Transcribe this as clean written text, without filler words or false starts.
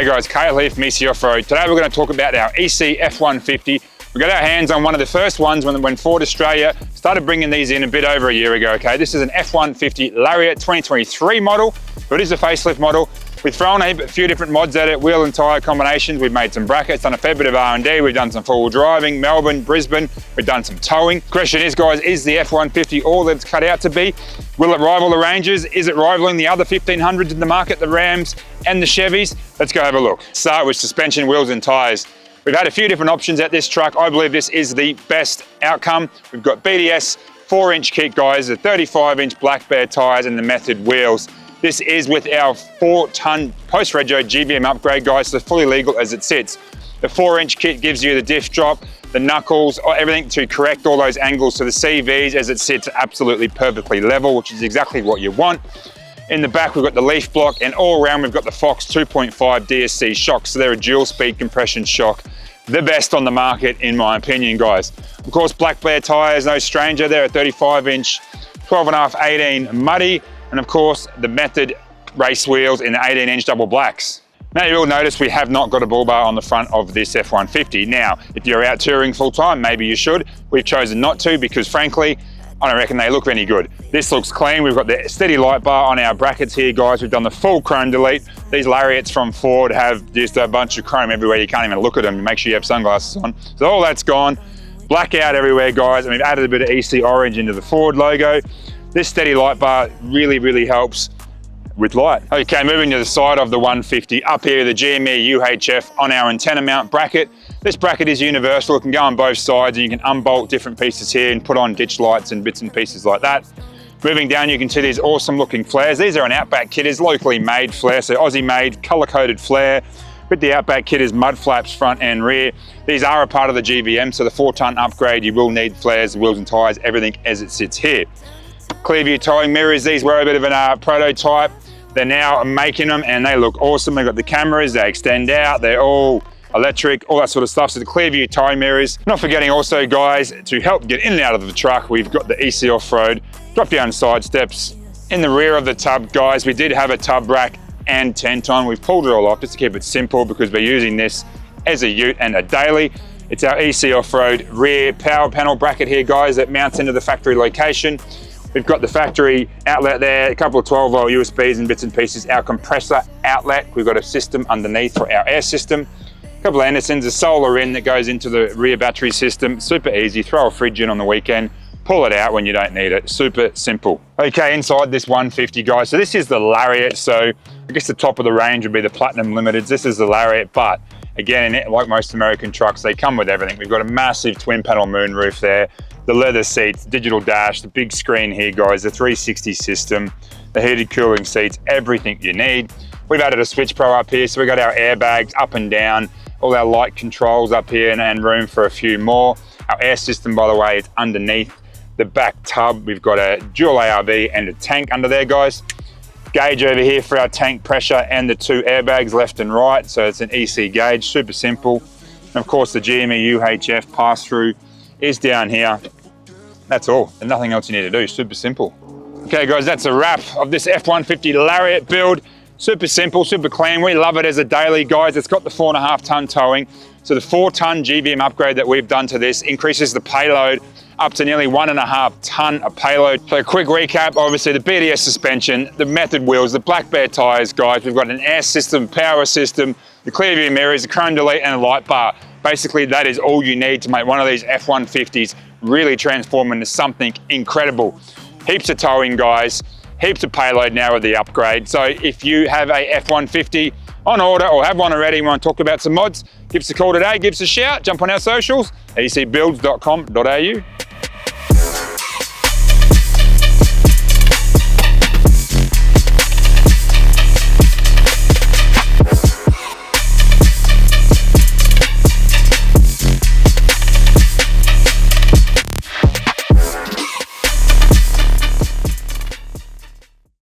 Hey guys, Kale here from EC Offroad. Today we're going to talk about our EC F150. We got our hands on one of the first ones when Ford Australia started bringing these in a bit over a year ago, okay? This is an F150 Lariat 2023 model, but it is a facelift model. We've thrown a few different mods at it, wheel and tyre combinations. We've made some brackets, done a fair bit of R&D. We've done some four-wheel driving, Melbourne, Brisbane. We've done some towing. Question is, guys, is the F150 all that it's cut out to be? Will it rival the Rangers? Is it rivaling the other 1500s in the market, the Rams and the Chevys? Let's go have a look. Start with suspension, wheels and tyres. We've had a few different options at this truck. I believe this is the best outcome. We've got BDS 4-inch kit, guys, the 35-inch Black Bear tyres and the Method wheels. This is with our 4-ton post-rego GVM upgrade, guys, so fully legal as it sits. The 4-inch kit gives you the diff drop, the knuckles, everything to correct all those angles to the CVs as it sits absolutely perfectly level, which is exactly what you want. In the back, we've got the leaf block, and all around we've got the Fox 2.5 DSC shocks, so they're a dual speed compression shock. The best on the market, in my opinion, guys. Of course, Black Bear tyres, no stranger. They're a 35-inch, 12.5, 18 muddy. And of course, the Method race wheels in the 18-inch double blacks. Now you will notice we have not got a Bullbar on the front of this F150. Now, if you're out touring full time, maybe you should. We've chosen not to because frankly, I don't reckon they look any good. This looks clean. We've got the steady light bar on our brackets here, guys. We've done the full chrome delete. These Lariats from Ford have just a bunch of chrome everywhere. You can't even look at them. Make sure you have sunglasses on. So all that's gone. Blackout everywhere, guys. And we've added a bit of EC orange into the Ford logo. This steady light bar really helps with light. Okay, moving to the side of the 150. Up here, the GME UHF on our antenna mount bracket. This bracket is universal. It can go on both sides and you can unbolt different pieces here and put on ditch lights and bits and pieces like that. Moving down, you can see these awesome looking flares. These are an Outback kit, is locally made flare, so Aussie made, color coded flare. With the Outback kit is mud flaps front and rear. These are a part of the GVM, so the 4-ton upgrade, you will need flares, wheels and tires, everything as it sits here. Clearview towing mirrors, these were a bit of a prototype. They're now making them and they look awesome. They've got the cameras, they extend out, they're all electric, all that sort of stuff. So the Clearview towing mirrors. Not forgetting also, guys, to help get in and out of the truck, we've got the EC Offroad drop down side steps. In the rear of the tub, guys, we did have a tub rack and tent on. We've pulled it all off just to keep it simple because we're using this as a ute and a daily. It's our EC Offroad rear power panel bracket here, guys, that mounts into the factory location. We've got the factory outlet there, a couple of 12-volt USBs and bits and pieces, our compressor outlet. We've got a system underneath for our air system. A couple of Andersons, a solar in that goes into the rear battery system. Super easy, throw a fridge in on the weekend, pull it out when you don't need it. Super simple. Okay, inside this 150, guys. So this is the Lariat. So I guess the top of the range would be the Platinum Limiteds. This is the Lariat, but again, like most American trucks, they come with everything. We've got a massive twin panel moonroof there. The leather seats, digital dash, the big screen here, guys, the 360 system, the heated cooling seats, everything you need. We've added a Switch Pro up here, so we've got our airbags up and down, all our light controls up here and room for a few more. Our air system, by the way, is underneath the back tub. We've got a dual ARV and a tank under there, guys. Gauge over here for our tank pressure and the 2 airbags left and right, so it's an EC gauge, super simple. And of course, the GME UHF pass-through is down here. That's all, and nothing else you need to do, super simple. Okay guys, that's a wrap of this F150 Lariat build. Super simple, super clean. We love it as a daily, guys. It's got the 4.5-ton towing. So the 4-ton GVM upgrade that we've done to this increases the payload up to nearly 1.5 ton of payload. So a quick recap, obviously the BDS suspension, the Method wheels, the Black Bear tires, guys. We've got an air system, power system, the Clearview mirrors, the chrome delete and a light bar. Basically, that is all you need to make one of these F150s really transform into something incredible. Heaps of towing, guys. Heaps of payload now with the upgrade. So if you have a F150 on order or have one already and want to talk about some mods, give us a call today, give us a shout, jump on our socials, ecbuilds.com.au.